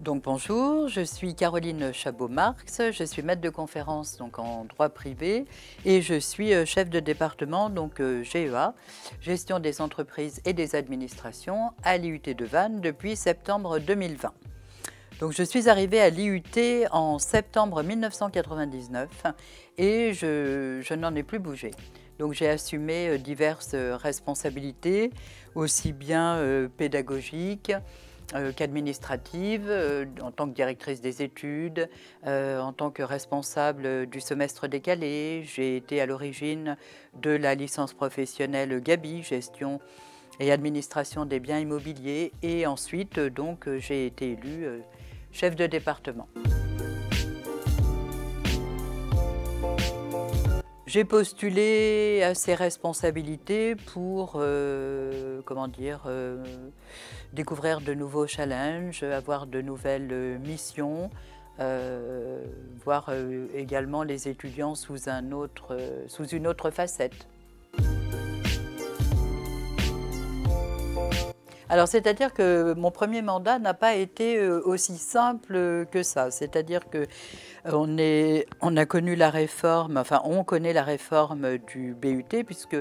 Donc bonjour, je suis Caroline Chabot-Marx, je suis maître de conférence donc en droit privé et je suis chef de département donc GEA, gestion des entreprises et des administrations à l'IUT de Vannes depuis septembre 2020. Donc je suis arrivée à l'IUT en septembre 1999 et je n'en ai plus bougé. Donc j'ai assumé diverses responsabilités, aussi bien pédagogiques, qu'administrative, en tant que directrice des études, en tant que responsable du semestre décalé. J'ai été à l'origine de la licence professionnelle Gabi, gestion et administration des biens immobiliers. Et ensuite, donc, j'ai été élue chef de département. J'ai postulé à ces responsabilités pour, découvrir de nouveaux challenges, avoir de nouvelles missions, voir également les étudiants sous une autre facette. Alors, c'est-à-dire que mon premier mandat n'a pas été aussi simple que ça. C'est-à-dire que on a connu la réforme, enfin on connaît la réforme du BUT puisque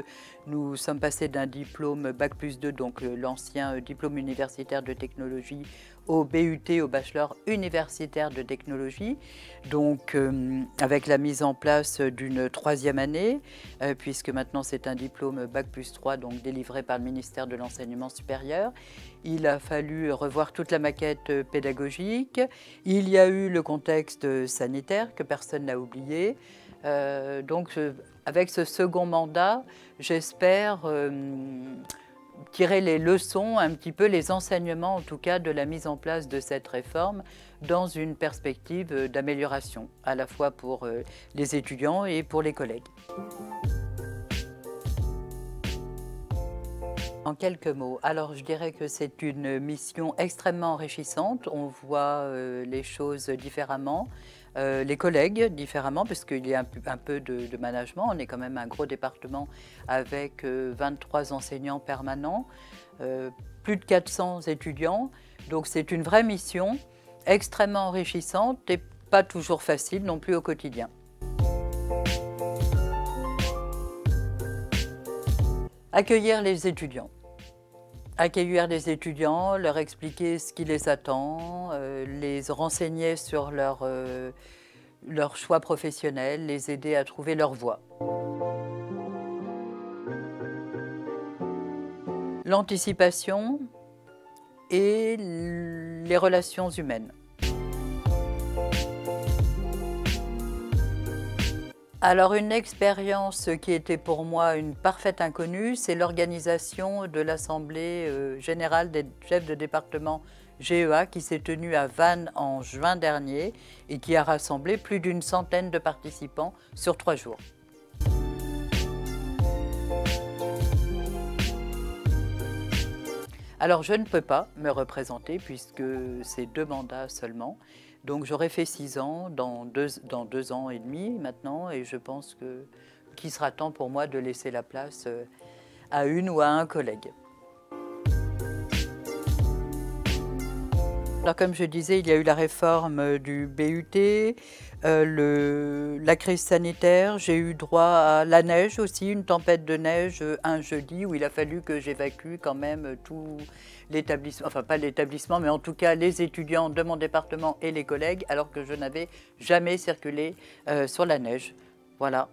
nous sommes passés d'un diplôme Bac+2, donc l'ancien diplôme universitaire de technologie, au BUT, au bachelor universitaire de technologie, donc avec la mise en place d'une troisième année, puisque maintenant c'est un diplôme Bac+3, donc délivré par le ministère de l'Enseignement supérieur. Il a fallu revoir toute la maquette pédagogique. Il y a eu le contexte sanitaire que personne n'a oublié. Avec ce second mandat, j'espère tirer les leçons, un petit peu les enseignements en tout cas de la mise en place de cette réforme dans une perspective d'amélioration, à la fois pour les étudiants et pour les collègues. En quelques mots, alors je dirais que c'est une mission extrêmement enrichissante. On voit les choses différemment, les collègues différemment, parce qu'il y a un peu de management. On est quand même un gros département avec 23 enseignants permanents, plus de 400 étudiants. Donc c'est une vraie mission extrêmement enrichissante et pas toujours facile non plus au quotidien. Accueillir les étudiants. Accueillir les étudiants, leur expliquer ce qui les attend, les renseigner sur leur choix professionnel, les aider à trouver leur voie. L'anticipation et les relations humaines. Alors une expérience qui était pour moi une parfaite inconnue, c'est l'organisation de l'Assemblée générale des chefs de département GEA qui s'est tenue à Vannes en juin dernier et qui a rassemblé plus d'une centaine de participants sur 3 jours. Alors je ne peux pas me représenter puisque c'est 2 mandats seulement. Donc j'aurai fait 6 ans dans 2 ans et demi maintenant et je pense qu'il sera temps pour moi de laisser la place à une ou à un collègue. Alors comme je disais, il y a eu la réforme du BUT, la crise sanitaire, j'ai eu droit à la neige aussi, une tempête de neige un jeudi où il a fallu que j'évacue quand même tout l'établissement, enfin pas l'établissement, mais en tout cas les étudiants de mon département et les collègues, alors que je n'avais jamais circulé sur la neige. Voilà.